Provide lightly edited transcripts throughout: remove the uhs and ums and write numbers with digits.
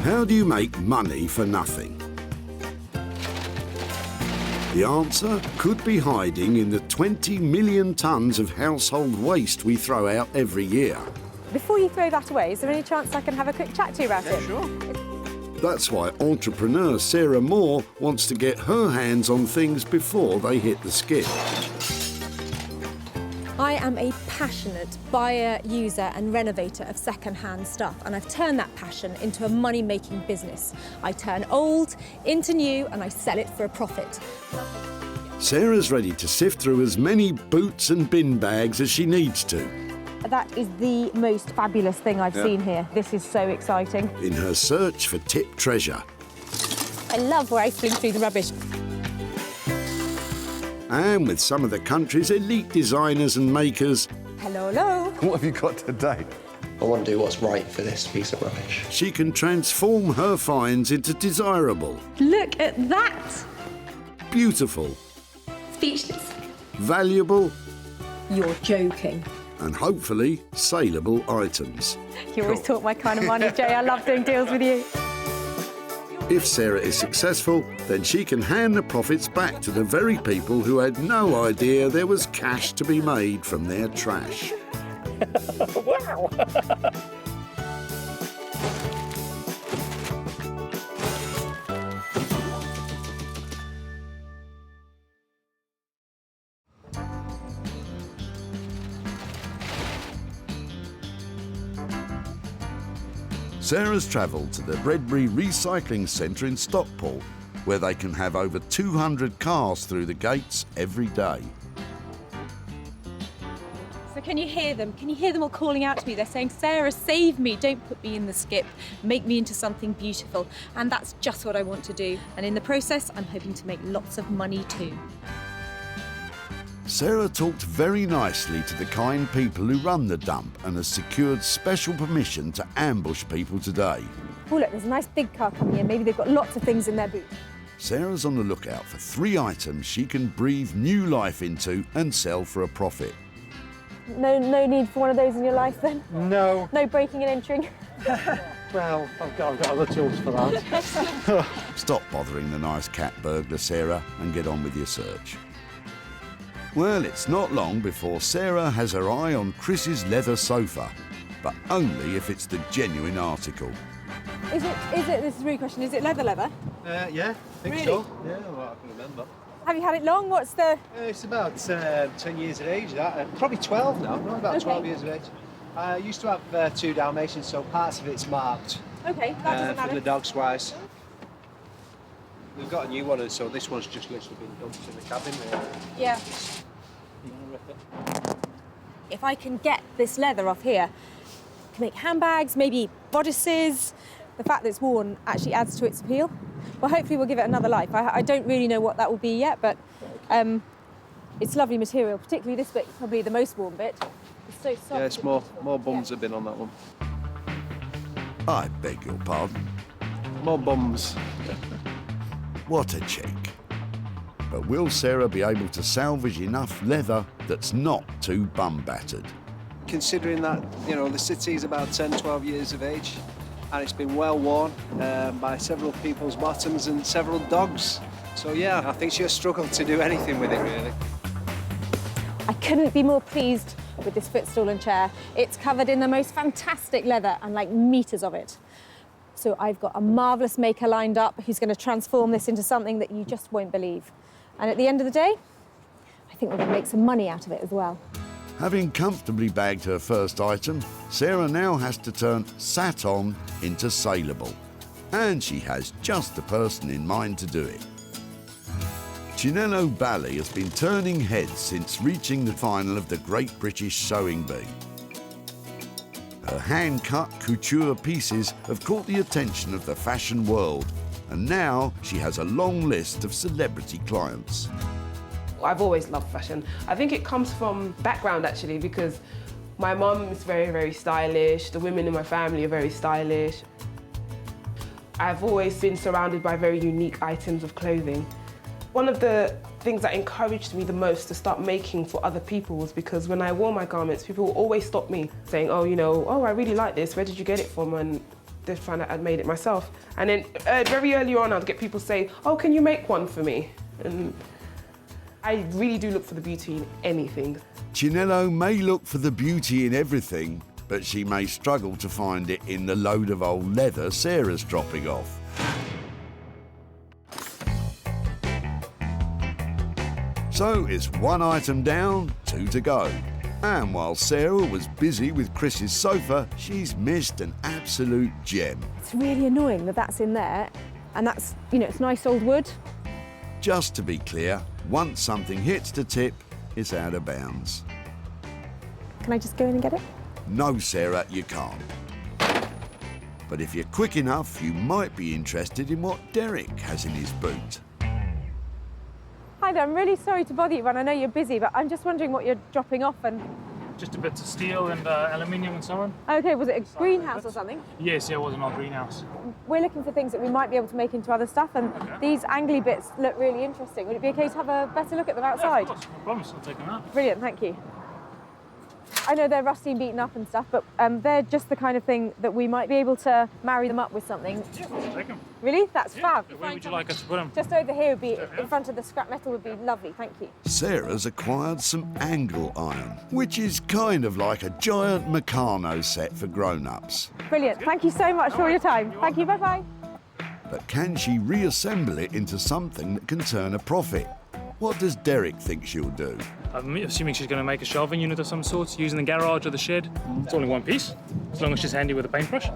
How do you make money for nothing? The answer could be hiding in the 20 million tonnes of household waste we throw out every year. Before you throw that away, is there any chance I can have a quick chat to you about it? Sure. That's why entrepreneur Sarah Moore wants to get her hands on things before they hit the skip. I am a passionate buyer, user and renovator of second-hand stuff, and I've turned that passion into a money-making business. I turn old into new and I sell it for a profit. Sarah's ready to sift through as many boots and bin bags as she needs to. That is the most fabulous thing I've seen here. This is so exciting. In her search for tip treasure. I love rifling through the rubbish. And with some of the country's elite designers and makers, Hello, hello. What have you got today? I want to do what's right for this piece of rubbish. she can transform her finds into desirable, Look at that. beautiful, Speechless. valuable, You're joking. and hopefully saleable items. You always talk my kind of money, Jay. I love doing deals with you. If Sarah is successful, then she can hand the profits back to the very people who had no idea there was cash to be made from their trash. Wow! Sarah's travelled to the Bredbury Recycling Centre in Stockport, where they can have over 200 cars through the gates every day. So can you hear them? Can you hear them all calling out to me? They're saying, Sarah, save me, don't put me in the skip, make me into something beautiful. And that's just what I want to do. And in the process, I'm hoping to make lots of money too. Sarah talked very nicely to the kind people who run the dump and has secured special permission to ambush people today. Oh, look, there's a nice big car coming in. Maybe they've got lots of things in their boot. Sarah's on the lookout for 3 items she can breathe new life into and sell for a profit. No need for one of those in your life, then? No. No breaking and entering? Well, I've got other tools for that. Stop bothering the nice cat burglar, Sarah, and get on with your search. Well, it's not long before Sarah has her eye on Chris's leather sofa, but only if it's the genuine article. Is it, this is a rude question, is it leather? Yeah, I think Really? so. Yeah, well, I can remember. Have you had it long? What's the... It's about 10 years of age, that. Probably 12 now, no, about 12 years of age. I used to have 2 dalmatians, so parts of it's marked. Okay, that doesn't For matter. the dogs wise. We've got a new one, and so this one's just literally been dumped in the cabin. Yeah. You want to rip it? If I can get this leather off here, I can make handbags, maybe bodices. The fact that it's worn actually adds to its appeal. Well, hopefully we'll give it another life. I don't really know what that will be yet, but it's lovely material, particularly this bit, probably the most worn bit. It's so soft. Yeah, it's more bums have been on that one. I beg your pardon. More bums. What a cheek. But will Sarah be able to salvage enough leather that's not too bum-battered? Considering that, you know, the city's about 10, 12 years of age, and it's been well worn by several people's bottoms and several dogs. So yeah, I think she'll struggle to do anything with it, really. I couldn't be more pleased with this footstool and chair. It's covered in the most fantastic leather and like meters of it. So I've got a marvellous maker lined up who's going to transform this into something that you just won't believe. And at the end of the day, I think we're going to make some money out of it as well. Having comfortably bagged her first item, Sarah now has to turn sat on into saleable. And she has just the person in mind to do it. Chinello Bali has been turning heads since reaching the final of the Great British Sewing Bee. Her hand-cut couture pieces have caught the attention of the fashion world, and now she has a long list of celebrity clients. I've always loved fashion. I think it comes from background actually, because my mum is very, very stylish. The women in my family are very stylish. I've always been surrounded by very unique items of clothing. One of the things that encouraged me the most to start making for other people was because when I wore my garments, people would always stop me saying, oh, you know, oh, I really like this. Where did you get it from? And they found out I'd made it myself. And then very early on, I'd get people say, oh, can you make one for me? And I really do look for the beauty in anything. Chinello may look for the beauty in everything, but she may struggle to find it in the load of old leather Sarah's dropping off. So it's one item down, 2 to go. And while Sarah was busy with Chris's sofa, she's missed an absolute gem. It's really annoying that that's in there, and that's, you know, it's nice old wood. Just to be clear, once something hits the tip, it's out of bounds. Can I just go in and get it? No, Sarah, you can't. But if you're quick enough, you might be interested in what Derek has in his boot. Hi there, I'm really sorry to bother you, Ron. I know you're busy, but I'm just wondering what you're dropping off and... Just a bit of steel and aluminium and so on. Okay, was it a greenhouse or something? Yes, yeah, it was an old greenhouse. We're looking for things that we might be able to make into other stuff, and these angly bits look really interesting. Would it be okay to have a better look at them outside? Yeah, of course, no promise, I'll take them out. Brilliant, thank you. I know they're rusty and beaten up and stuff, but they're just the kind of thing that we might be able to marry them up with something. Yeah, I'll take them. Really? That's fab. Where would you like us to put them? Just over here would be, in front of the scrap metal would be lovely, thank you. Sarah's acquired some angle iron, which is kind of like a giant Meccano set for grown-ups. Brilliant, thank you so much for your time. Thank you, bye-bye. But can she reassemble it into something that can turn a profit? What does Derek think she'll do? I'm assuming she's going to make a shelving unit of some sort, using the garage or the shed. It's only one piece, as long as she's handy with a paintbrush.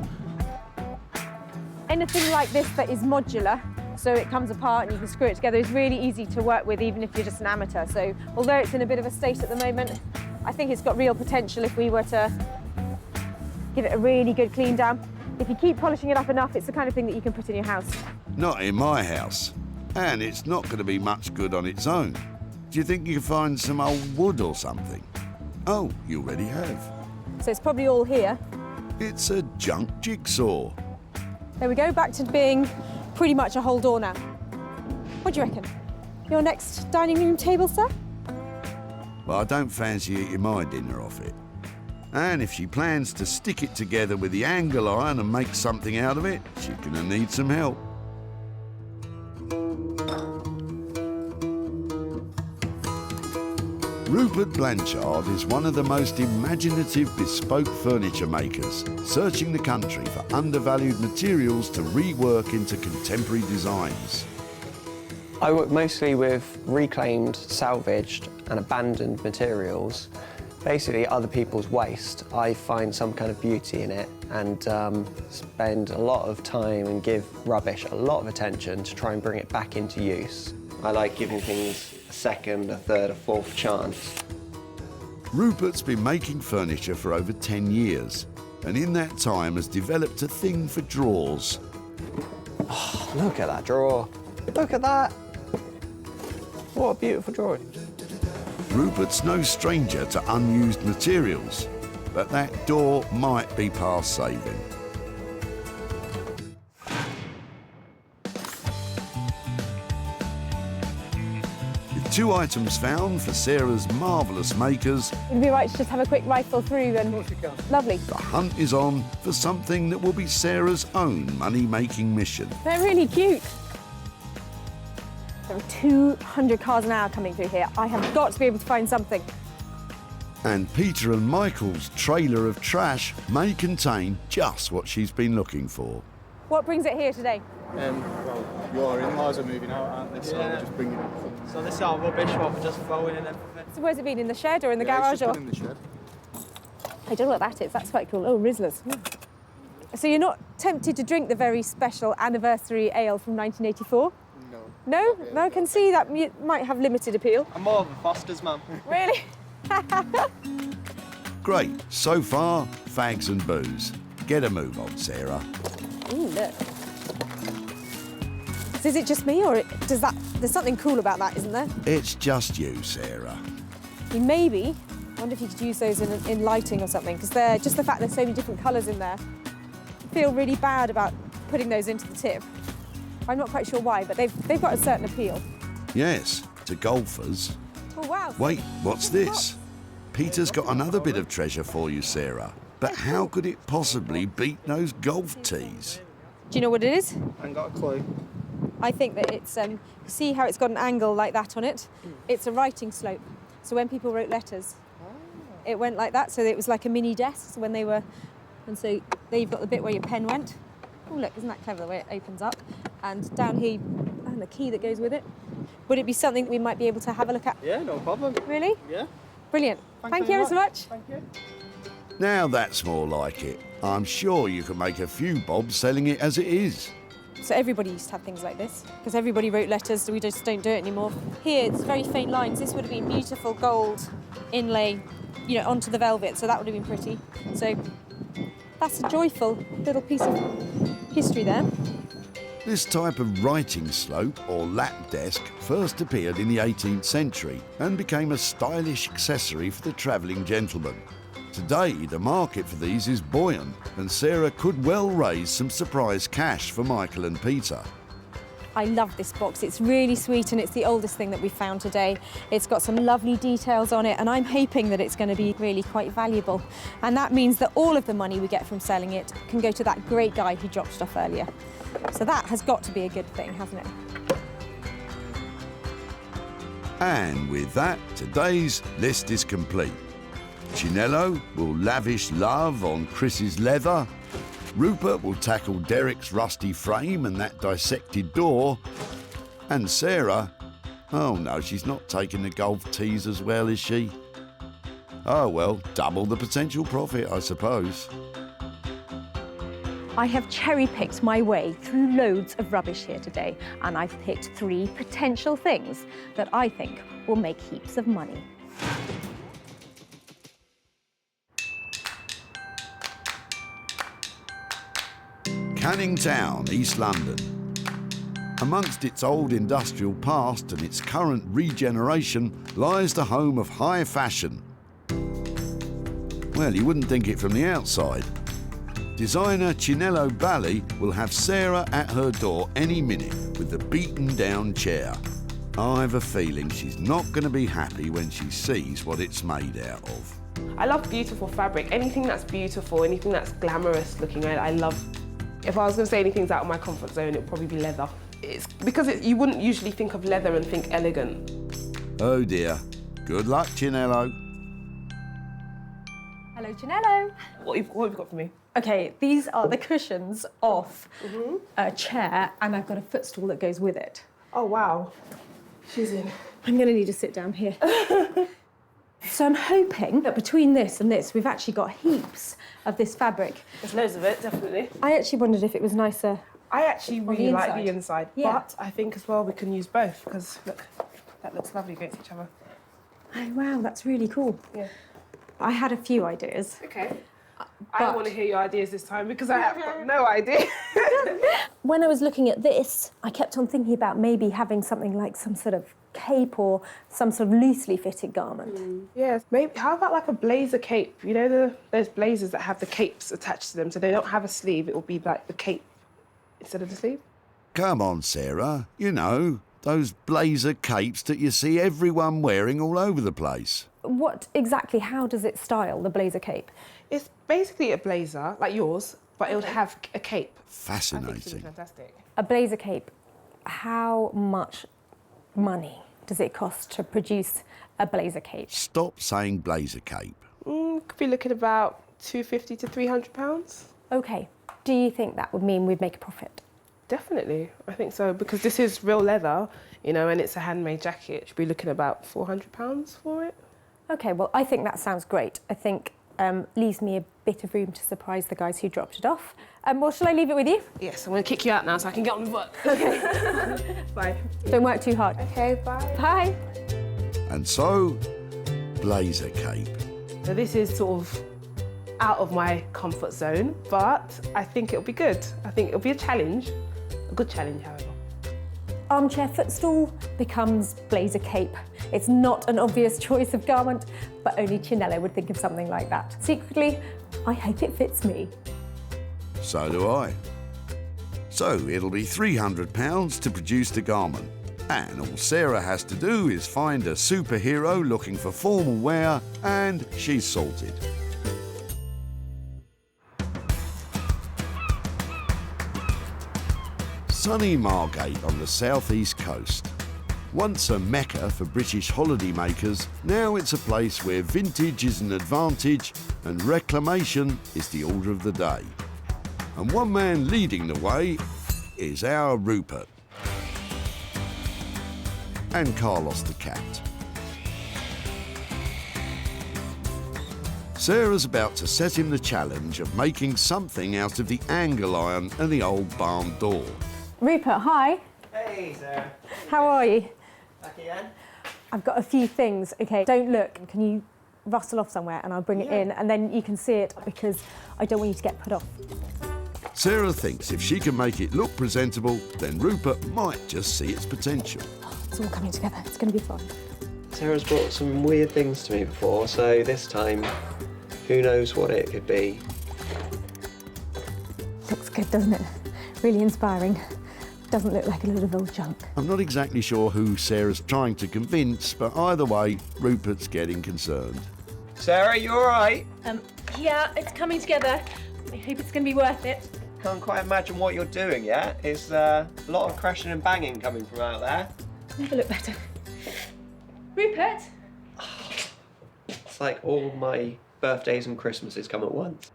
Anything like this that is modular, so it comes apart and you can screw it together, is really easy to work with, even if you're just an amateur. So although it's in a bit of a state at the moment, I think it's got real potential if we were to give it a really good clean down. If you keep polishing it up enough, it's the kind of thing that you can put in your house. Not in my house. And it's not going to be much good on its own. Do you think you can find some old wood or something? Oh, you already have. So it's probably all here. It's a junk jigsaw. There we go, back to being pretty much a whole door now. What do you reckon? Your next dining room table, sir? Well, I don't fancy eating my dinner off it. And if she plans to stick it together with the angle iron and make something out of it, she's going to need some help. Rupert Blanchard is one of the most imaginative bespoke furniture makers, searching the country for undervalued materials to rework into contemporary designs. I work mostly with reclaimed, salvaged and abandoned materials. Basically other people's waste. I find some kind of beauty in it and spend a lot of time and give rubbish a lot of attention to try and bring it back into use. I like giving things a second, a third, a fourth chance. Rupert's been making furniture for over 10 years, and in that time has developed a thing for drawers. Oh, look at that drawer. Look at that. What a beautiful drawer. Rupert's no stranger to unused materials, but that door might be past saving. With 2 items found for Sarah's marvellous makers, It'd be right to just have a quick rifle through and... Lovely. the hunt is on for something that will be Sarah's own money-making mission. They're really cute. There are 200 cars an hour coming through here. I have got to be able to find something. And Peter and Michael's trailer of trash may contain just what she's been looking for. What brings it here today? Well, your in-laws are moving out, aren't they? So Yeah. we're just bringing it. So this is our rubbish, what we're just throwing and everything. So where's it been, in the shed or in the Yeah, garage? it's just Or been in the shed. I don't know what that is. That's quite cool. Oh, Rizzlers. So you're not tempted to drink the very special anniversary ale from 1984? No. No? No, I can see that might have limited appeal. I'm more of a Foster's man. Really? Great. So far, fags and booze. Get a move on, Sarah. Ooh, look. So is it just me, or does that? There's something cool about that, isn't there? It's just you, Sarah. I mean, maybe. I wonder if you could use those in lighting or something, because they're just the fact there's so many different colours in there. I feel really bad about putting those into the tip. I'm not quite sure why, but they've got a certain appeal. Yes, to golfers. Oh wow! Wait, what's this? Peter's got another bit of treasure for you, Sarah. But how could it possibly beat those golf tees? Do you know what it is? I ain't got a clue. I think that it's, see how it's got an angle like that on it? It's a writing slope. So when people wrote letters, it went like that. So it was like a mini desk when they were, and so there you've got the bit where your pen went. Oh, look, isn't that clever the way it opens up? And down here, and the key that goes with it. Would it be something that we might be able to have a look at? Yeah, no problem. Really? Yeah. Brilliant. Thank you very ever so much. Thank you. Now that's more like it. I'm sure you can make a few bob selling it as it is. So everybody used to have things like this, because everybody wrote letters, so we just don't do it anymore. Here, it's very faint lines. This would have been beautiful gold inlay, you know, onto the velvet, so that would have been pretty. So that's a joyful little piece of history there. This type of writing slope or lap desk first appeared in the 18th century and became a stylish accessory for the travelling gentleman. Today, the market for these is buoyant, and Sarah could well raise some surprise cash for Michael and Peter. I love this box. It's really sweet, and it's the oldest thing that we found today. It's got some lovely details on it, and I'm hoping that it's going to be really quite valuable. And that means that all of the money we get from selling it can go to that great guy who dropped it off earlier. So that has got to be a good thing, hasn't it? And with that, today's list is complete. Chinello will lavish love on Chris's leather. Rupert will tackle Derek's rusty frame and that dissected door. And Sarah, oh no, she's not taking the golf tees as well, is she? Oh well, double the potential profit, I suppose. I have cherry-picked my way through loads of rubbish here today, and I've picked 3 potential things that I think will make heaps of money. Canning Town, East London. Amongst its old industrial past and its current regeneration lies the home of high fashion. Well, you wouldn't think it from the outside. Designer Chinello Bali will have Sarah at her door any minute with the beaten-down chair. I've a feeling she's not going to be happy when she sees what it's made out of. I love beautiful fabric. Anything that's beautiful, anything that's glamorous looking at, I love. If I was going to say anything's out of my comfort zone, it would probably be leather. It's because you wouldn't usually think of leather and think elegant. Oh dear. Good luck, Chinello. Hello, Chinello. What have you got for me? Okay, these are the cushions off a chair, and I've got a footstool that goes with it. Oh, wow. She's in. I'm going to need to sit down here. So I'm hoping that between this and this, we've actually got heaps of this fabric. There's loads of it, definitely. I actually wondered if it was nicer. I actually really like the inside, Yeah. but I think as well we can use both, because look, that looks lovely against each other. Oh, wow, that's really cool. Yeah. I had a few ideas. Okay. I don't want to hear your ideas this time because I have got no idea. When I was looking at this, I kept on thinking about maybe having something like some sort of cape or some sort of loosely fitted garment. Yes, maybe. How about like a blazer cape? You know those blazers that have the capes attached to them, so they don't have a sleeve. It will be like the cape instead of the sleeve. Come on, Sarah. You know, those blazer capes that you see everyone wearing all over the place. What exactly, how does it style, the blazer cape? It's basically a blazer, like yours, but it would have a cape. I think it's Fascinating. fantastic. A blazer cape, how much money does it cost to produce a blazer cape? Stop saying blazer cape. Could be looking about £250 to £300. OK, do you think that would mean we'd make a profit? Definitely, I think so, because this is real leather, you know, and it's a handmade jacket. Should be looking about £400 for it. OK, well, I think that sounds great. I think leaves me a bit of room to surprise the guys who dropped it off. Well, shall I leave it with you? Yes, I'm going to kick you out now so I can get on with work. Okay. Bye. Don't work too hard. Okay, bye. Bye. And so, blazer cape. So this is sort of out of my comfort zone, but I think it'll be good. I think it'll be a challenge, a good challenge, however. Armchair footstool becomes blazer cape. It's not an obvious choice of garment, but only Chinello would think of something like that. Secretly, I hope it fits me. So do I. So it'll be £300 to produce the garment. And all Sarah has to do is find a superhero looking for formal wear, and she's sorted. Sunny Margate on the southeast coast. Once a mecca for British holiday makers, now it's a place where vintage is an advantage and reclamation is the order of the day. And one man leading the way is our Rupert. And Carlos the cat. Sarah's about to set him the challenge of making something out of the angle iron and the old barn door. Rupert, hi. Hey, Sarah. How are you? Back again? I've got a few things. Okay, don't look. Can you rustle off somewhere and I'll bring it in, and then you can see it, because I don't want you to get put off. Sarah thinks if she can make it look presentable, then Rupert might just see its potential. It's all coming together. It's going to be fun. Sarah's brought some weird things to me before, so this time, who knows what it could be. Looks good, doesn't it? Really inspiring. Doesn't look like a load of old junk. I'm not exactly sure who Sarah's trying to convince, but either way, Rupert's getting concerned. Sarah, you all right? Yeah, it's coming together. I hope it's going to be worth it. Can't quite imagine what you're doing yet. It's a lot of crashing and banging coming from out there. Never look better. Rupert? It's like all my birthdays and Christmases come at once.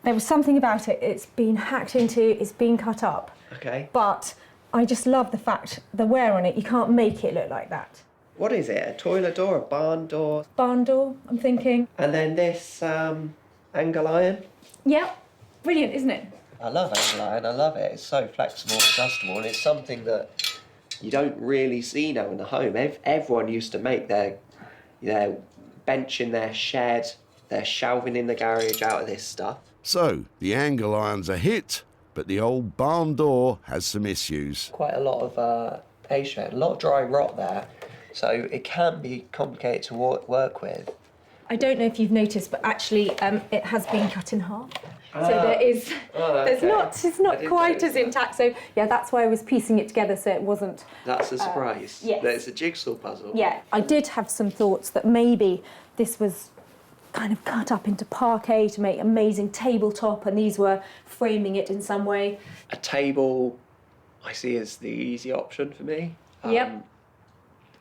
There was something about it. It's been hacked into, it's been cut up. Okay. But I just love the fact, the wear on it, you can't make it look like that. What is it? A toilet door, a barn door? Barn door, I'm thinking. And then this angle iron. Yeah, brilliant, isn't it? I love angle iron, I love it. It's so flexible, adjustable, and it's something that you don't really see now in the home. Everyone used to make their bench in their shed, their shelving in the garage out of this stuff. So, the angle iron's a hit, but the old barn door has some issues. Quite a lot of a lot of dry rot there, so it can be complicated to work with. I don't know if you've noticed, but actually it has been cut in half. So there is, it's not quite as intact. So yeah, that's why I was piecing it together so it wasn't. That's a surprise. Yes. It's a jigsaw puzzle. Yeah, I did have some thoughts that maybe this was kind of cut up into parquet to make amazing tabletop, and these were framing it in some way. A table, I see as the easy option for me. Yep.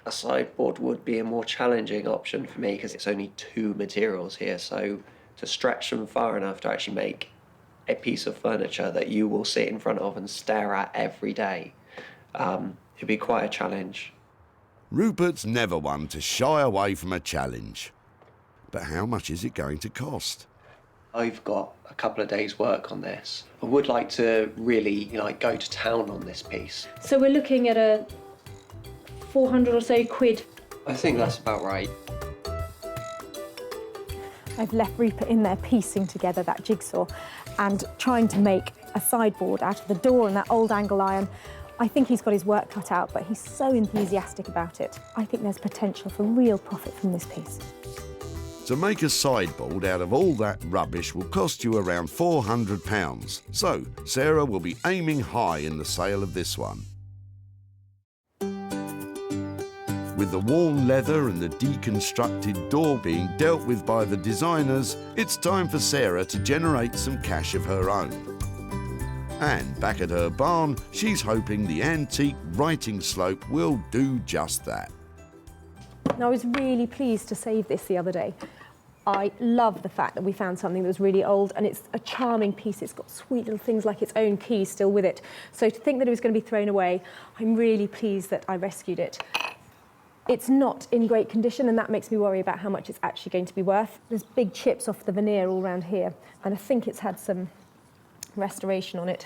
A sideboard would be a more challenging option for me because it's only 2 materials here, so to stretch them far enough to actually make a piece of furniture that you will sit in front of and stare at every day, it'd be quite a challenge. Rupert's never one to shy away from a challenge. But how much is it going to cost? I've got a couple of days' work on this. I would like to really go to town on this piece. So we're looking at a 400 or so quid. I think that's about right. I've left Rupert in there piecing together that jigsaw and trying to make a sideboard out of the door and that old angle iron. I think he's got his work cut out, but he's so enthusiastic about it. I think there's potential for real profit from this piece. To make a sideboard out of all that rubbish will cost you around £400. So, Sarah will be aiming high in the sale of this one. With the worn leather and the deconstructed door being dealt with by the designers, it's time for Sarah to generate some cash of her own. And back at her barn, she's hoping the antique writing slope will do just that. And I was really pleased to save this the other day. I love the fact that we found something that was really old, and it's a charming piece. It's got sweet little things like its own key still with it. So to think that it was going to be thrown away, I'm really pleased that I rescued it. It's not in great condition, and that makes me worry about how much it's actually going to be worth. There's big chips off the veneer all around here, and I think it's had some restoration on it.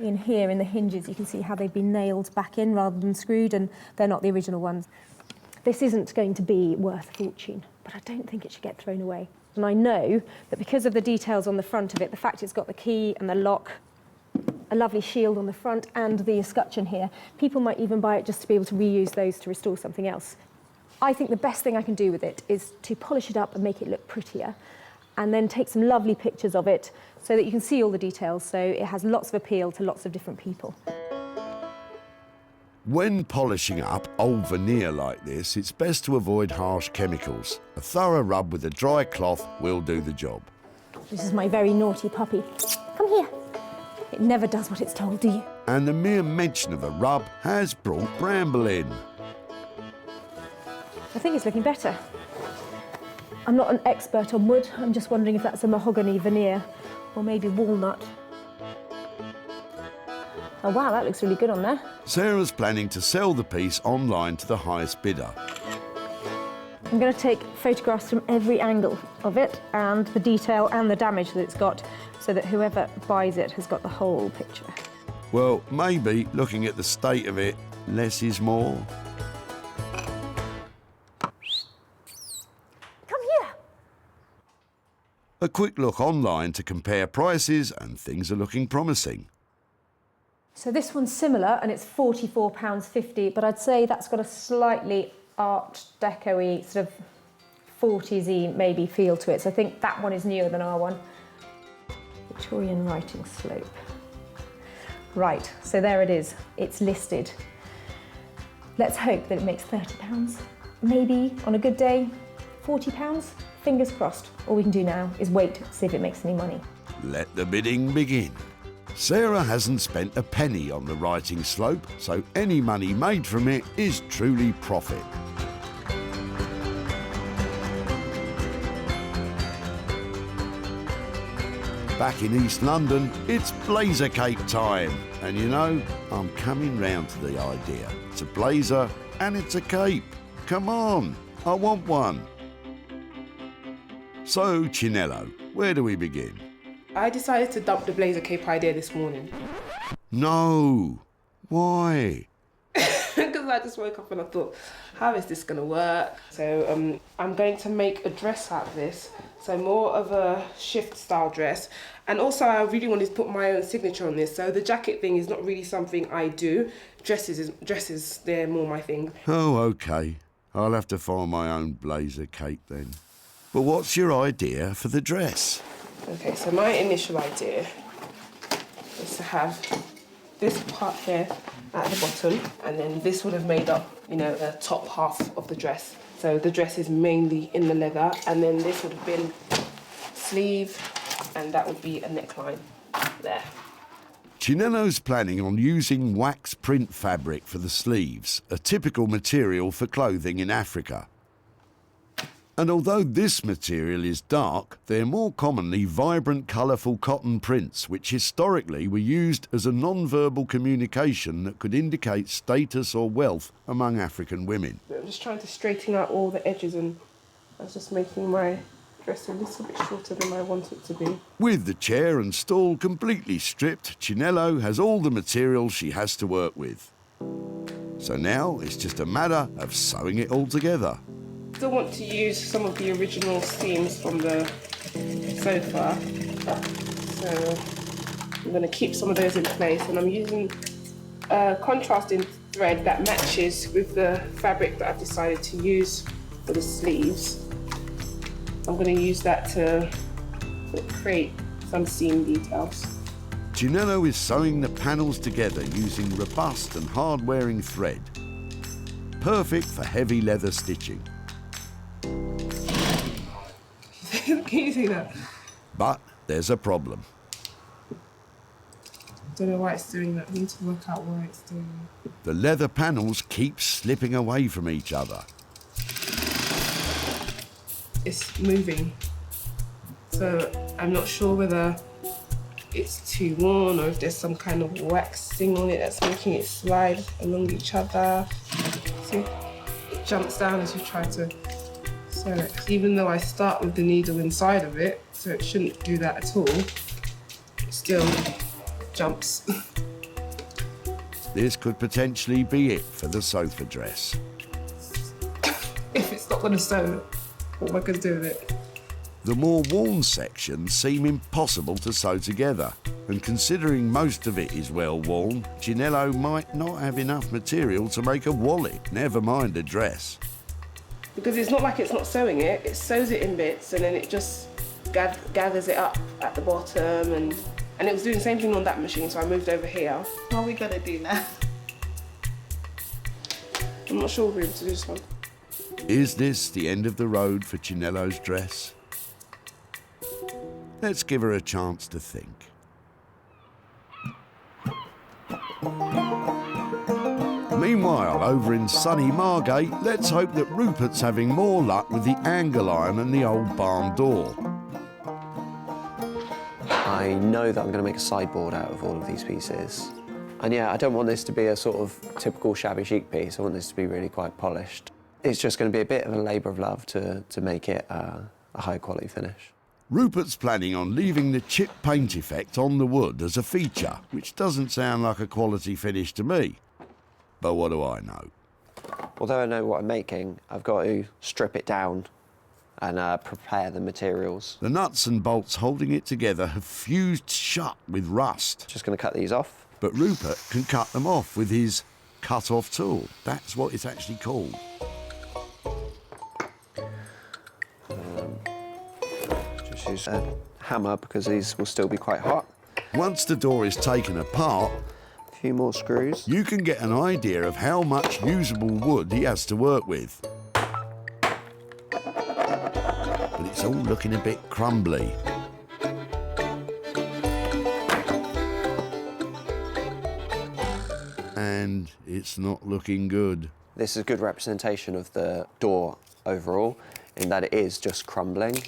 In here, in the hinges, you can see how they've been nailed back in rather than screwed, and they're not the original ones. This isn't going to be worth a fortune, but I don't think it should get thrown away. And I know that because of the details on the front of it, the fact it's got the key and the lock, a lovely shield on the front and the escutcheon here, people might even buy it just to be able to reuse those to restore something else. I think the best thing I can do with it is to polish it up and make it look prettier, and then take some lovely pictures of it so that you can see all the details, so it has lots of appeal to lots of different people. When polishing up old veneer like this, it's best to avoid harsh chemicals. A thorough rub with a dry cloth will do the job. This is my very naughty puppy. Come here. It never does what it's told, do you? And the mere mention of a rub has brought Bramble in. I think it's looking better. I'm not an expert on wood. I'm just wondering if that's a mahogany veneer or maybe walnut. Oh wow, that looks really good on there. Sarah's planning to sell the piece online to the highest bidder. I'm going to take photographs from every angle of it and the detail and the damage that it's got so that whoever buys it has got the whole picture. Well, maybe, looking at the state of it, less is more. Come here. A quick look online to compare prices and things are looking promising. So this one's similar and it's £44.50, but I'd say that's got a slightly Art Deco-y, sort of 40s-y maybe feel to it. So I think that one is newer than our one. Victorian writing slope. Right, so there it is. It's listed. Let's hope that it makes £30. Maybe, on a good day, £40. Fingers crossed. All we can do now is wait to see if it makes any money. Let the bidding begin. Sarah hasn't spent a penny on the writing slope, so any money made from it is truly profit. Back in East London, it's blazer cape time. And you know, I'm coming round to the idea. It's a blazer and it's a cape. Come on, I want one. So, Chinello, where do we begin? I decided to dump the blazer cape idea this morning. No. Why? Because I just woke up and I thought, how is this going to work? So I'm going to make a dress out of this. So more of a shift style dress. And also I really wanted to put my own signature on this. So the jacket thing is not really something I do. Dresses, they're more my thing. Oh, OK. I'll have to find my own blazer cape then. But what's your idea for the dress? Okay, so my initial idea is to have this part here at the bottom, and then this would have made up, you know, the top half of the dress. So the dress is mainly in the leather, and then this would have been sleeve, and that would be a neckline there. Chinello's planning on using wax print fabric for the sleeves, a typical material for clothing in Africa. And although this material is dark, they're more commonly vibrant, colourful cotton prints, which historically were used as a non-verbal communication that could indicate status or wealth among African women. I'm just trying to straighten out all the edges, and I was just making my dress a little bit shorter than I want it to be. With the chair and stool completely stripped, Chinello has all the material she has to work with. So now it's just a matter of sewing it all together. Still want to use some of the original seams from the sofa, so I'm going to keep some of those in place, and I'm using contrasting thread that matches with the fabric that I've decided to use for the sleeves. I'm going to use that to create some seam details. Chinello is sewing the panels together using robust and hard-wearing thread. Perfect for heavy leather stitching. Can you see that? But there's a problem. Don't know why it's doing that. I need to work out why it's doing that. The leather panels keep slipping away from each other. It's moving. So I'm not sure whether it's too worn or if there's some kind of waxing on it that's making it slide along each other. See, it jumps down as you try to sew it. Even though I start with the needle inside of it, so it shouldn't do that at all, it still jumps. This could potentially be it for the sofa dress. If it's not going to sew, what am I going to do with it? The more worn sections seem impossible to sew together, and considering most of it is well worn, Chinello might not have enough material to make a wallet, never mind a dress. Because it's not like it's not sewing it, it sews it in bits and then it just gathers it up at the bottom, and it was doing the same thing on that machine, so I moved over here. What are we gonna do now? I'm not sure we'll be able to do this one. Is this the end of the road for Chinello's dress? Let's give her a chance to think. Meanwhile, over in sunny Margate, let's hope that Rupert's having more luck with the angle iron and the old barn door. I know that I'm going to make a sideboard out of all of these pieces. And yeah, I don't want this to be a sort of typical shabby chic piece. I want this to be really quite polished. It's just going to be a bit of a labour of love to make it a high quality finish. Rupert's planning on leaving the chip paint effect on the wood as a feature, which doesn't sound like a quality finish to me. But what do I know? Although I know what I'm making, I've got to strip it down and prepare the materials. The nuts and bolts holding it together have fused shut with rust. Just going to cut these off. But Rupert can cut them off with his cut-off tool. That's what it's actually called. Just use a hammer because these will still be quite hot. Once the door is taken apart, A few more screws. you can get an idea of how much usable wood he has to work with. But it's all looking a bit crumbly. And it's not looking good. This is a good representation of the door overall, in that it is just crumbling.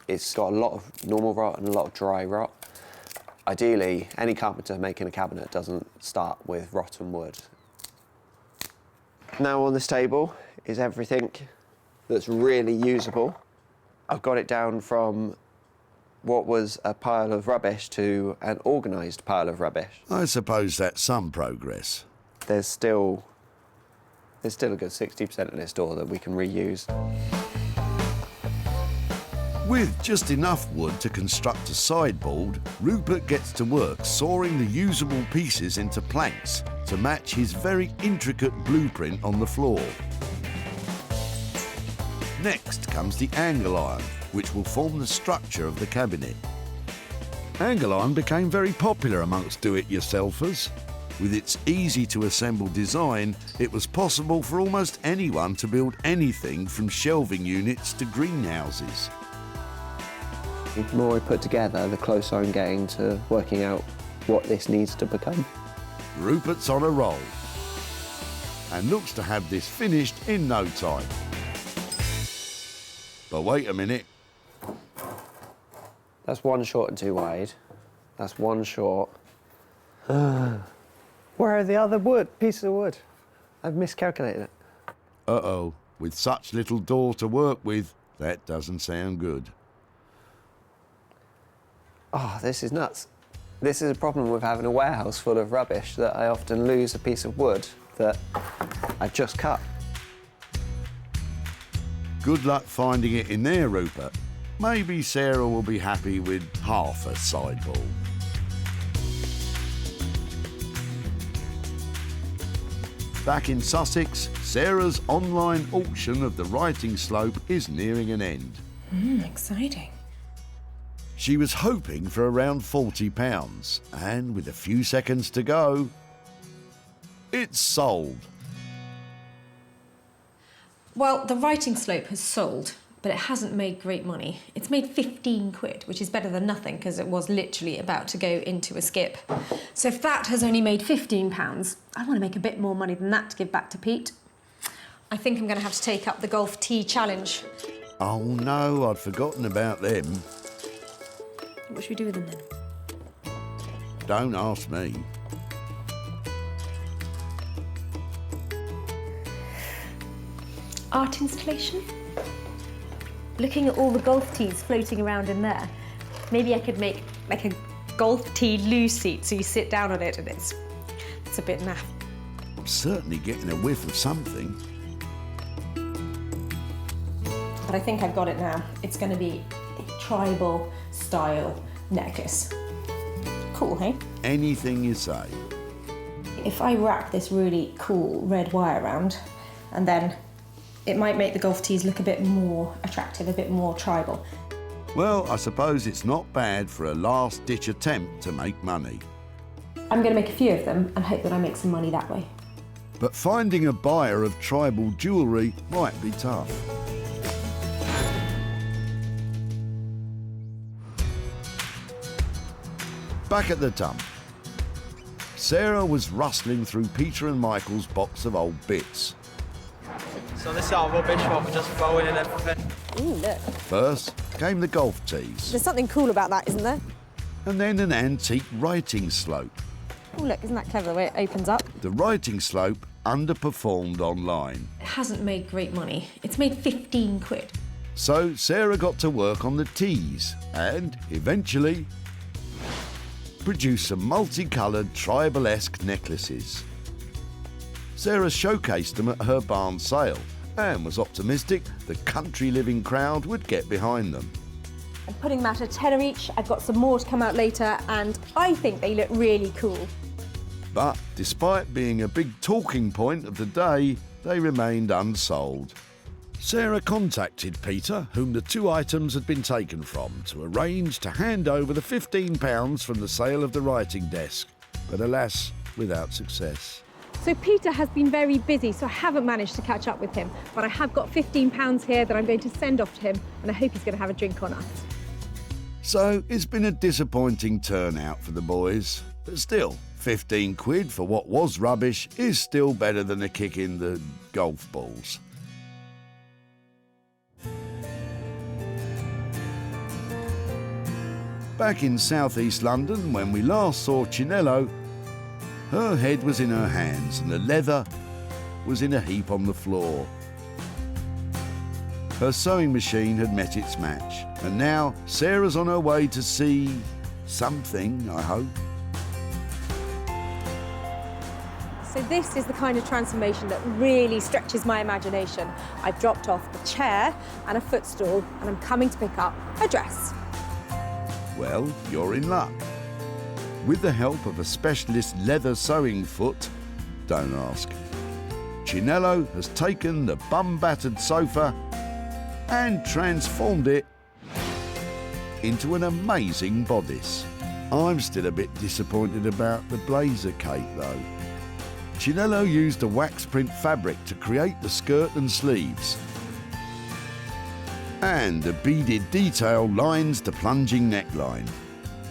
It's got a lot of normal rot and a lot of dry rot. Ideally, any carpenter making a cabinet doesn't start with rotten wood. Now on this table is everything that's really usable. I've got it down from what was a pile of rubbish to an organised pile of rubbish. I suppose that's some progress. There's still a good 60% of this door that we can reuse. With just enough wood to construct a sideboard, Rupert gets to work sawing the usable pieces into planks to match his very intricate blueprint on the floor. Next comes the angle iron, which will form the structure of the cabinet. Angle iron became very popular amongst do-it-yourselfers. With its easy-to-assemble design, it was possible for almost anyone to build anything from shelving units to greenhouses. The more I put together, the closer I'm getting to working out what this needs to become. Rupert's on a roll and looks to have this finished in no time. But wait a minute. That's one short and two wide. That's one short. Where are the other pieces of wood? I've miscalculated it. Uh-oh, with such little door to work with, that doesn't sound good. Oh, this is nuts. This is a problem with having a warehouse full of rubbish, that I often lose a piece of wood that I just cut. Good luck finding it in there, Rupert. Maybe Sarah will be happy with half a sideboard. Back in Sussex, Sarah's online auction of the writing slope is nearing an end. Exciting. She was hoping for around £40, and with a few seconds to go, it's sold. Well, the writing slope has sold, but it hasn't made great money. It's made 15 quid, which is better than nothing because it was literally about to go into a skip. So if that has only made £15, I want to make a bit more money than that to give back to Pete. I think I'm going to have to take up the golf tee challenge. Oh no, I'd forgotten about them. What should we do with them then? Don't ask me. Art installation? Looking at all the golf tees floating around in there, maybe I could make like a golf tee loo seat so you sit down on it and it's a bit naff. I'm certainly getting a whiff of something. But I think I've got it now. It's going to be a tribal style necklace. Cool, hey? Anything you say. If I wrap this really cool red wire around, and then it might make the golf tees look a bit more attractive, a bit more tribal. Well, I suppose it's not bad for a last-ditch attempt to make money. I'm going to make a few of them and hope that I make some money that way. But finding a buyer of tribal jewellery might be tough. Back at the dump, Sarah was rustling through Peter and Michael's box of old bits. So this is our rubbish what we're just throwing in everything. Ooh, look. First came the golf tees, There's something cool about that, isn't there? and then an antique writing slope. Oh, look, isn't that clever the way it opens up? The writing slope underperformed online. It hasn't made great money. It's made 15 quid. So Sarah got to work on the tees and, eventually, produced some multicoloured tribal-esque necklaces. Sarah showcased them at her barn sale and was optimistic the country-living crowd would get behind them. I'm putting them at a tenner each. I've got some more to come out later, and I think they look really cool. But despite being a big talking point of the day, they remained unsold. Sarah contacted Peter, whom the two items had been taken from, to arrange to hand over the £15 from the sale of the writing desk, but alas, without success. So Peter has been very busy, so I haven't managed to catch up with him. But I have got £15 here that I'm going to send off to him, and I hope he's going to have a drink on us. So it's been a disappointing turnout for the boys, but still, 15 quid for what was rubbish is still better than a kick in the golf balls. Back in southeast London, when we last saw Chinello, her head was in her hands and the leather was in a heap on the floor. Her sewing machine had met its match, and now Sarah's on her way to see something, I hope. So this is the kind of transformation that really stretches my imagination. I've dropped off a chair and a footstool, and I'm coming to pick up a dress. Well, you're in luck. With the help of a specialist leather sewing foot, don't ask, Chinello has taken the bum-battered sofa and transformed it into an amazing bodice. I'm still a bit disappointed about the blazer cape though. Chinello used a wax print fabric to create the skirt and sleeves, and the beaded detail lines the plunging neckline.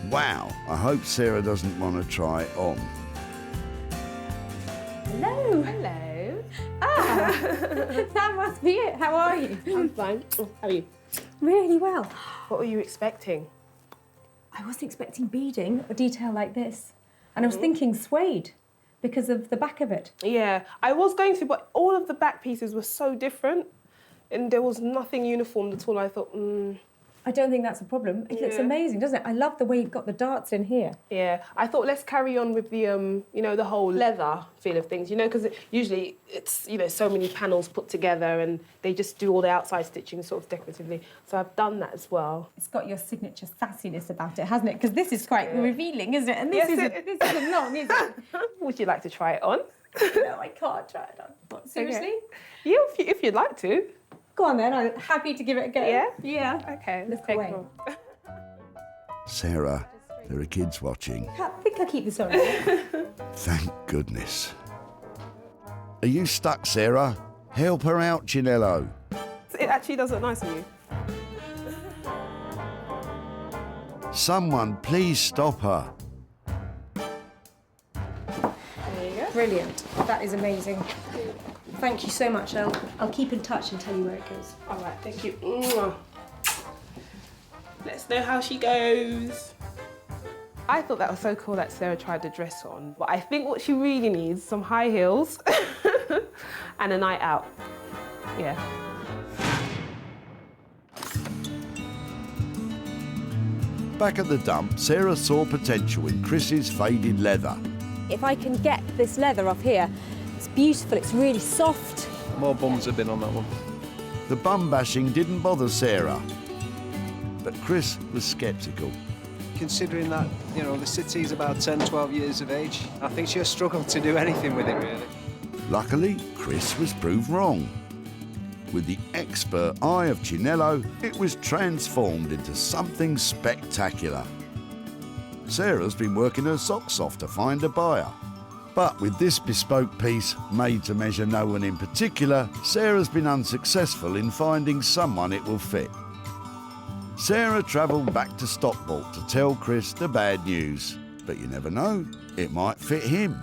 Wow, I hope Sarah doesn't want to try it on. Hello. Hello. Ah, that must be it. How are you? I'm fine. How are you? Really well. What were you expecting? I wasn't expecting beading or detail like this. And I was thinking suede because of the back of it. Yeah, I was going to, but all of the back pieces were so different and there was nothing uniform at all. I thought, I don't think that's a problem. It looks amazing, doesn't it? I love the way you've got the darts in here. Yeah, I thought let's carry on with the, you know, the whole leather feel of things, you know, because usually it's, you know, so many panels put together and they just do all the outside stitching sort of decoratively. So I've done that as well. It's got your signature sassiness about it, hasn't it? Because this is quite revealing, isn't it? And this isn't long, is it? Would you like to try it on? No, I can't try it on. What, seriously? Okay. Yeah, if you'd like to. Go on then, I'm happy to give it a go. Yeah? Yeah. Okay, let's Look take away. them on. Sarah, there are kids watching. I think I'll keep this on. Thank goodness. Are you stuck, Sarah? Help her out, Chinello. It actually does look nice on you. Someone please stop her. There you go. Brilliant. That is amazing. Thank you so much. I'll keep in touch and tell you where it goes. All right, thank you. Mwah. Let's know how she goes. I thought that was so cool that Sarah tried the dress on, but I think what she really needs is some high heels and a night out. Yeah. Back at the dump, Sarah saw potential in Chris's faded leather. If I can get this leather off here, it's beautiful, it's really soft. More bums have been on that one. The bum bashing didn't bother Sarah, but Chris was sceptical. Considering that, you know, the city's about 10, 12 years of age, I think she'll struggle to do anything with it, really. Luckily, Chris was proved wrong. With the expert eye of Chinello, it was transformed into something spectacular. Sarah's been working her socks off to find a buyer. But with this bespoke piece, made to measure no one in particular, Sarah's been unsuccessful in finding someone it will fit. Sarah travelled back to Stockport to tell Chris the bad news. But you never know, it might fit him.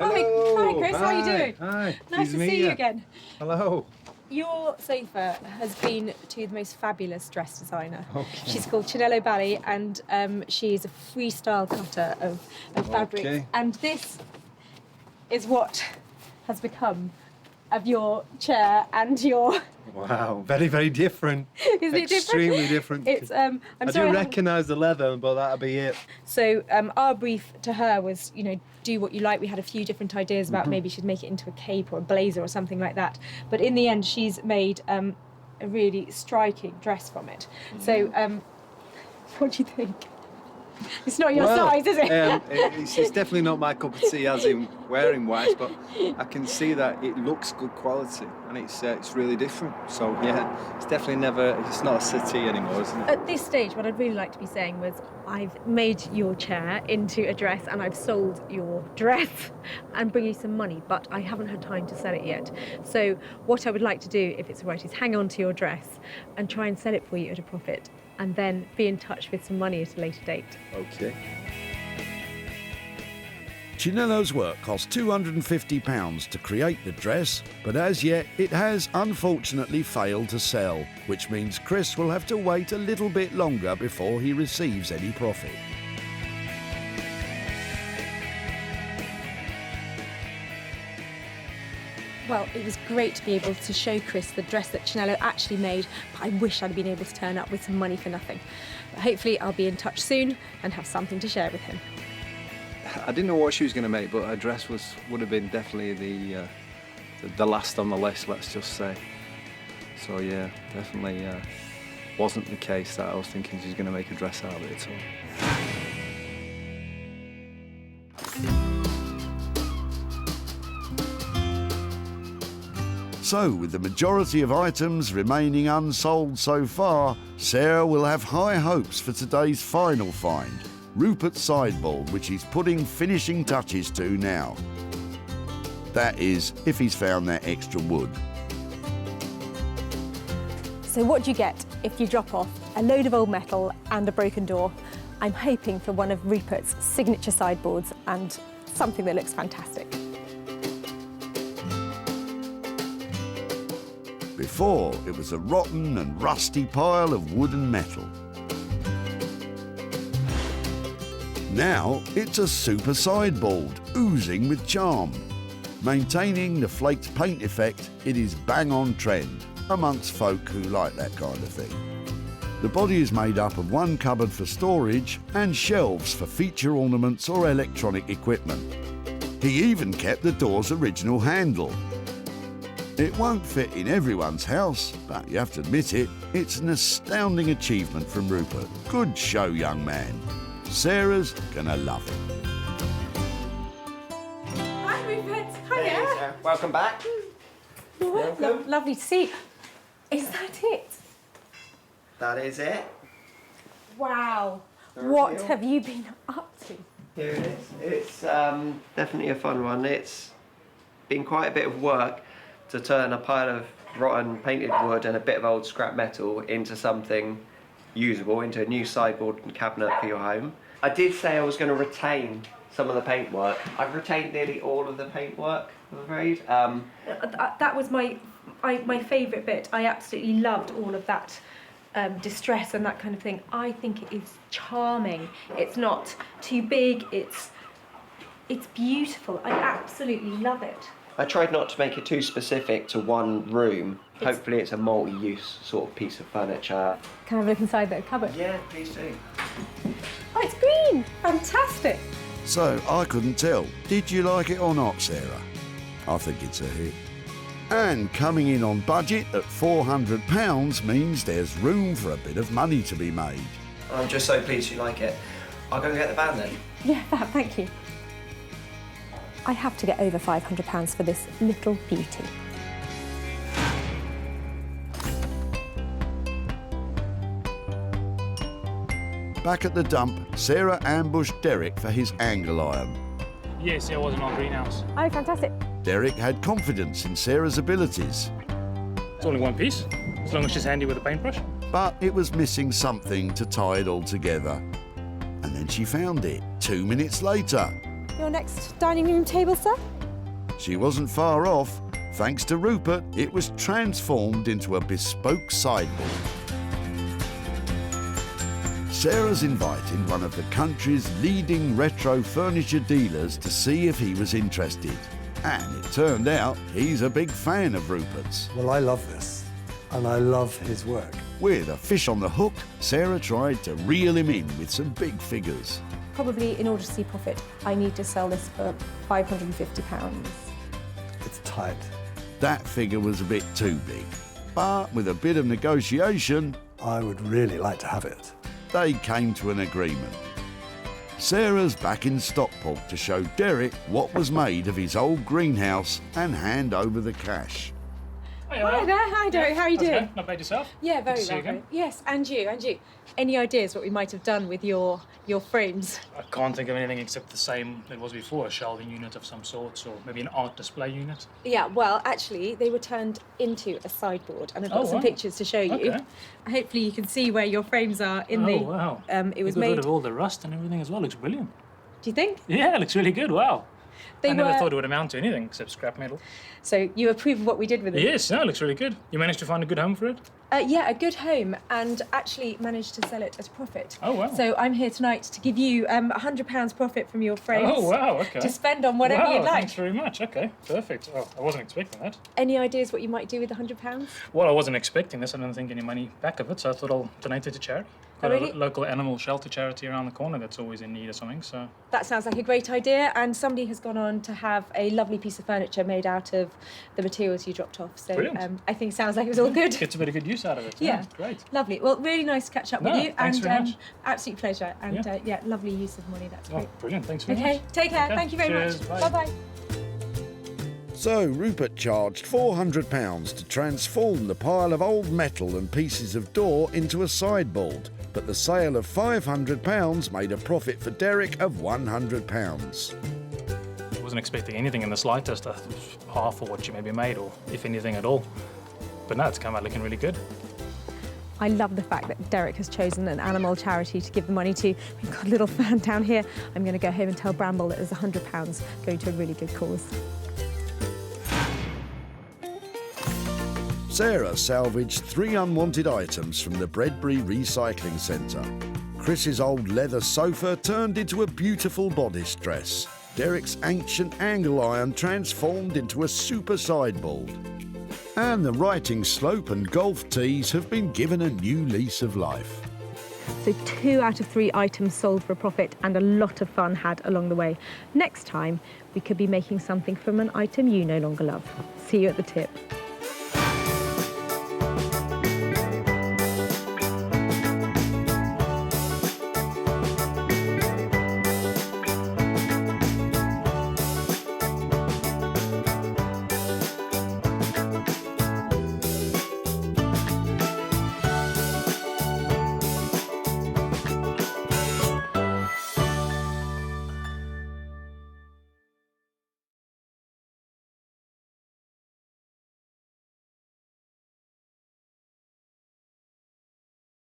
Hi Chris, how are you doing? Hi. Nice to see you again. Hello. Your sofa has been to the most fabulous dress designer. Okay. She's called Chinello Bali, and she's a freestyle cutter of fabrics. Okay. And this is what has become of your chair and your... Wow, very, very different. Is it different? Extremely different. It's I do recognise the leather, but that'll be it. So our brief to her was, you know, do what you like. We had a few different ideas about maybe she'd make it into a cape or a blazer or something like that. But in the end, she's made a really striking dress from it. So what do you think? It's not your size, is it? It's definitely not my cup of tea, as in wearing wise, but I can see that it looks good quality and it's really different. So yeah, it's definitely it's not a settee anymore, isn't it? At this stage, what I'd really like to be saying was I've made your chair into a dress and I've sold your dress and bring you some money, but I haven't had time to sell it yet. So what I would like to do, if it's all right, is hang on to your dress and try and sell it for you at a profit, and then be in touch with some money at a later date. Okay. Chinello's work cost £250 to create the dress, but as yet it has unfortunately failed to sell, which means Chris will have to wait a little bit longer before he receives any profit. Well, it was great to be able to show Chris the dress that Chinello actually made, but I wish I'd been able to turn up with some money for nothing. But hopefully I'll be in touch soon and have something to share with him. I didn't know what she was going to make, but her dress would have been definitely the last on the list, let's just say. So yeah, definitely wasn't the case that I was thinking she was going to make a dress out of it at all. So, with the majority of items remaining unsold so far, Sarah will have high hopes for today's final find, Rupert's sideboard, which he's putting finishing touches to now. That is, if he's found that extra wood. So what do you get if you drop off a load of old metal and a broken door? I'm hoping for one of Rupert's signature sideboards and something that looks fantastic. Before, it was a rotten and rusty pile of wood and metal. Now, it's a super sideboard, oozing with charm. Maintaining the flaked paint effect, it is bang on trend amongst folk who like that kind of thing. The body is made up of one cupboard for storage and shelves for feature ornaments or electronic equipment. He even kept the door's original handle. It won't fit in everyone's house, but you have to admit it, it's an astounding achievement from Rupert. Good show, young man. Sarah's gonna love it. Hi, Rupert. Hey, Sarah. Welcome back. Lovely to see you. Is that it? That is it. Wow. What have you been up to? Here it is. It's definitely a fun one. It's been quite a bit of work to turn a pile of rotten painted wood and a bit of old scrap metal into something usable, into a new sideboard and cabinet for your home. I did say I was going to retain some of the paintwork. I've retained nearly all of the paintwork, I'm afraid. That was my favourite bit. I absolutely loved all of that distress and that kind of thing. I think it is charming. It's not too big. It's beautiful. I absolutely love it. I tried not to make it too specific to one room. Hopefully it's a multi-use sort of piece of furniture. Can I have a look inside the cupboard? Yeah, please do. Oh, it's green! Fantastic! So, I couldn't tell. Did you like it or not, Sarah? I think it's a hit. And coming in on budget at £400 means there's room for a bit of money to be made. I'm just so pleased you like it. I'll go and get the band then. Yeah, thank you. I have to get over £500 for this little beauty. Back at the dump, Sarah ambushed Derek for his angle iron. Yes, it was an old greenhouse. Oh, fantastic. Derek had confidence in Sarah's abilities, It's only one piece, as long as she's handy with a paintbrush. but it was missing something to tie it all together. And then she found it 2 minutes later. Your next dining room table, sir? She wasn't far off. Thanks to Rupert, it was transformed into a bespoke sideboard. Sarah's invited one of the country's leading retro furniture dealers to see if he was interested. And it turned out he's a big fan of Rupert's. Well, I love this, and I love his work. With a fish on the hook, Sarah tried to reel him in with some big figures. Probably in order to see profit, I need to sell this for £550. It's tight. That figure was a bit too big. But with a bit of negotiation, I would really like to have it. they came to an agreement. Sarah's back in Stockport to show Derek what was made of his old greenhouse and hand over the cash. Hi there, hi Derek, how are you How's it doing? going? Not bad yourself? Yeah, very Good to see you well. again. Yes, and you, and you. Any ideas what we might have done with your frames? I can't think of anything except the same that was before, a shelving unit of some sort, or maybe an art display unit. Yeah, well, actually, they were turned into a sideboard, and I've got Oh, some wow. pictures to show you. Okay. Hopefully, you can see where your frames are in the. Oh, wow. It was You got rid made. of all the rust and everything as well. Looks brilliant. Do you think? Yeah, it looks really good. Wow. They I never were. thought it would amount to anything except scrap metal. So you approve of what we did with it? Yes, no, it looks really good. You managed to find a good home for it? Yeah, a good home, and actually managed to sell it at a profit. Oh, wow. So I'm here tonight to give you £100 profit from your frames. Oh, wow, okay. To spend on whatever wow, you'd like. Thanks very much. Okay, perfect. Oh, I wasn't expecting that. Any ideas what you might do with £100? Well, I wasn't expecting this. I didn't think any money back of it, so I thought I'll donate it to charity. Oh, Got really? a local animal shelter charity around the corner that's always in need of something, so... That sounds like a great idea, and somebody has gone on to have a lovely piece of furniture made out of the materials you dropped off. So Brilliant. I think sounds like it was all good. Gets a bit of good use out of it. Yeah. Great. Lovely. Well, really nice to catch up with No, you, thanks and very much. absolute pleasure. And Yeah. lovely use of money. That's Oh, great. brilliant. Thanks very Okay, much. take care. Okay, Thank you very cheers, much. bye. Bye-bye. So Rupert charged £400 to transform the pile of old metal and pieces of door into a sideboard. But the sale of £500 made a profit for Derek of £100. I wasn't expecting anything in the slightest. Half of what you maybe made, or if anything at all. But no, it's come out looking really good. I love the fact that Derek has chosen an animal charity to give the money to. We've got a little fan down here. I'm going to go home and tell Bramble that there's £100 going to a really good cause. Sarah salvaged 3 unwanted items from the Bredbury Recycling Centre. Chris's old leather sofa turned into a beautiful bodice dress. Derek's ancient angle iron transformed into a super sideboard. And the writing slope and golf tees have been given a new lease of life. So 2 out of 3 items sold for a profit, and a lot of fun had along the way. Next time, we could be making something from an item you no longer love. See you at the tip.